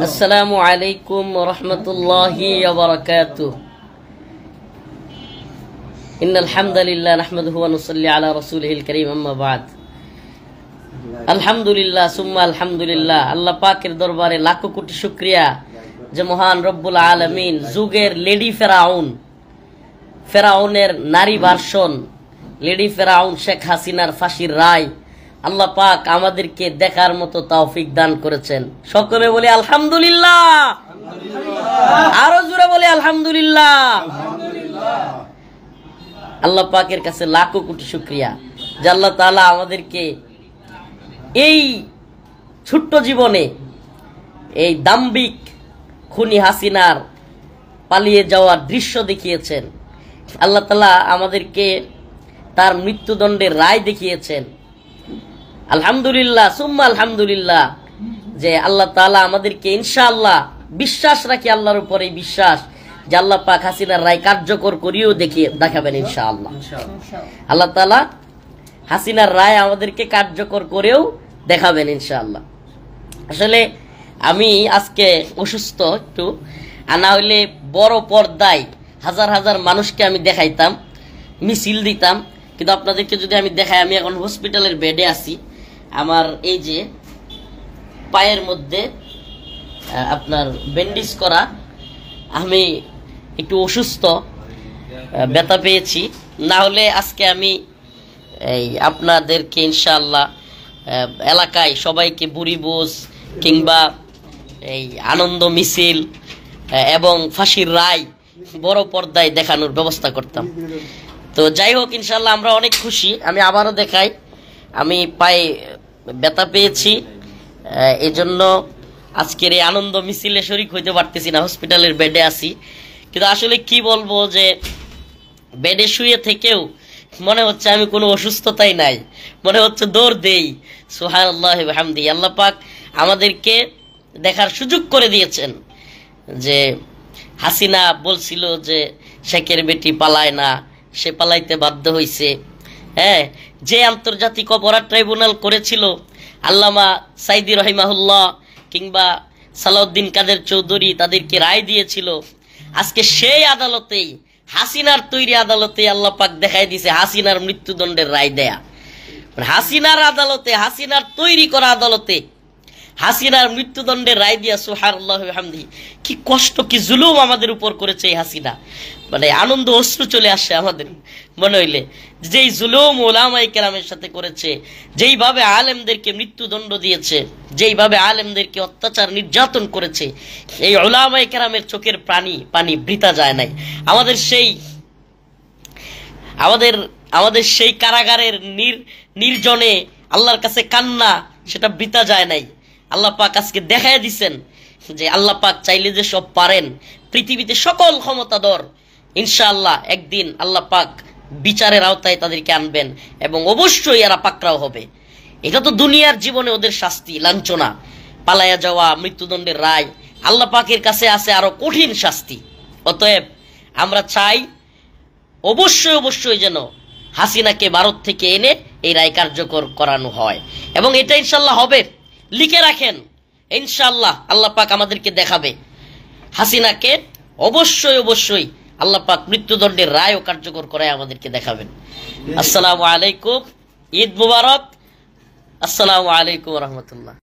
আসসালামু আলাইকুম ওয়া রাহমাতুল্লাহি ওয়া বারাকাতুহু। ইন্নাল হামদালিল্লাহ নাহমাদুহু ওয়া নুসাল্লি আলা রাসূলিহিল কারীম, আম্মা বা'দ। আলহামদুলিল্লাহ সুম্মা আলহামদুলিল্লাহ। আল্লাহ পাকের দরবারে লাখো কোটি শুকরিয়া যে মহান রব্বুল আলামিন যুগের লেডি ফেরাউনের নারী ভার্সন লেডি ফেরাউন শেখ হাসিনার ফাঁসির রায় আল্লাহ পাক আমাদেরকে দেখার মতো তৌফিক দান করেছেন। সকলে বলি আলহামদুলিল্লাহ, আরো জোরে বলি আলহামদুলিল্লাহ। আল্লাহ পাকের কাছে লাখো কোটি শুকরিয়া যে আল্লাহ তাআলা আমাদেরকে এই ছোট্ট জীবনে এই দাম্ভিক খুনি হাসিনার পালিয়ে যাওয়ার দৃশ্য দেখিয়েছেন। আল্লাহ তাআলা আমাদেরকে তার মৃত্যুদণ্ডের রায় দেখিয়েছেন। আলহামদুলিল্লাহ সুম্মা আলহামদুলিল্লাহ যে আল্লাহ তাআলা আমাদেরকে ইনশাআল্লাহ বিশ্বাস রাখি, আল্লাহর উপরে বিশ্বাস যে আল্লাহ পাক হাসিনার রায় কার্যকর করিয়েও দেখাবেন ইনশাআল্লাহ। আল্লাহ তাআলা হাসিনার রায় আমাদেরকে কার্যকর করেও দেখাবেন ইনশাআল্লাহ। আসলে আমি আজকে অসুস্থ একটু, না হইলে বড় পর্দায় হাজার হাজার মানুষকে আমি দেখাইতাম, মিছিল দিতাম। কিন্তু আপনাদেরকে যদি আমি দেখাই, আমি এখন হসপিটালের বেডে আছি। আমার এই যে পায়ের মধ্যে আপনার ব্যান্ডেজ করা, আমি একটু অসুস্থ, ব্যথা পেয়েছি। না হলে আজকে আমি এই আপনাদেরকে ইনশাআল্লাহ এলাকায় সবাইকে বুড়িবোস কিংবা এই আনন্দ মিছিল এবং ফাঁসির রায় বড় পর্দায় দেখানোর ব্যবস্থা করতাম। তো যাই হোক, ইনশাআল্লাহ আমরা অনেক খুশি। আমি আবারও দেখাই, আমি পায়ে ব্যথা পেয়েছি, এই জন্য আজকের এই আনন্দ মিছিলে শরীক হইতে পারতেছি না, হসপিটালের বেডে আছি। কিন্তু আসলে কি বলবো, যে বেডে শুয়ে থেকেও মনে হচ্ছে আমি কোনো অসুস্থতাই নাই, মনে হচ্ছে দৌড় দেই। সুবহানাল্লাহি ওয়া বিহামদিহি। আল্লাহ পাক আমাদেরকে দেখার সুযোগ করে দিয়েছেন যে হাসিনা বলছিল যে শেখের বেটি পালায় না, সে পালাইতে বাধ্য হয়েছে। হ্যাঁ, যে আন্তর্জাতিক অপরাধ ট্রাইব্যুনাল করেছিল আল্লামা সাইদি রহিমাহুল্লাহ কিংবা সালাউদ্দিন কাদের চৌধুরী, তাদেরকে রায় দিয়েছিল, আজকে সেই আদালতেই, হাসিনার তৈরি আদালতে আল্লাহ পাক দেখাই দিয়েছে হাসিনার মৃত্যুদণ্ডের রায় দেয়া। হাসিনার আদালতে, হাসিনার তৈরি করা আদালতে হাসিনার মৃত্যুদণ্ডের রায় দিয়া। সুবহানাল্লাহি ওয়া বিহামদিহি। কি কষ্ট, কি জুলুম আমাদের উপর করেছে এই হাসিনা। মানে আনন্দ অশ্রু চলে আসে আমাদের মনে হইলে, যেই জুলুম উলামায়ে কেরামের সাথে করেছে, যেইভাবে আলেমদেরকে মৃত্যুদণ্ড দিয়েছে, যেইভাবে আলেমদেরকে অত্যাচার নির্যাতন করেছে, এই উলামায়ে কেরামের চোখের পানি বৃথা যায় নাই। আমাদের সেই কারাগারের নির্জনে আল্লাহর কাছে কান্না, সেটা বৃথা যায় নাই। আল্লাহ পাক আজকে দেখায় দিচ্ছেন যে আল্লাহ পাক চাইলে যে সব পারেন, পৃথিবীতে সকল ক্ষমতাধর ইনশাআল্লাহ একদিন আল্লাহ পাক বিচারের আওতায় তাদেরকে আনবেন এবং অবশ্যই এরা পাকড়াও হবে। এটা তো দুনিয়ার জীবনে ওদের শাস্তি, লাঞ্ছনা, পালায়া যাওয়া, মৃত্যুদণ্ডের রায়। আল্লাহ পাকের কাছে আছে আরো কঠিন শাস্তি। অতএব আমরা চাই অবশ্যই যেন হাসিনাকে ভারত থেকে এনে এই রায় কার্যকর করানো হয়, এবং এটা ইনশাআল্লাহ হবে। লিখে রাখেন, ইনশাআল্লাহ আল্লাহ পাক আমাদেরকে দেখাবে হাসিনাকে। অবশ্যই আল্লাহ পাক মৃত্যুদণ্ডের রায়ও কার্যকর করায় আমাদেরকে দেখাবেন। আসসালামু আলাইকুম, ঈদ মুবারক। আসসালামু আলাইকুম ওয়া রাহমাতুল্লাহ।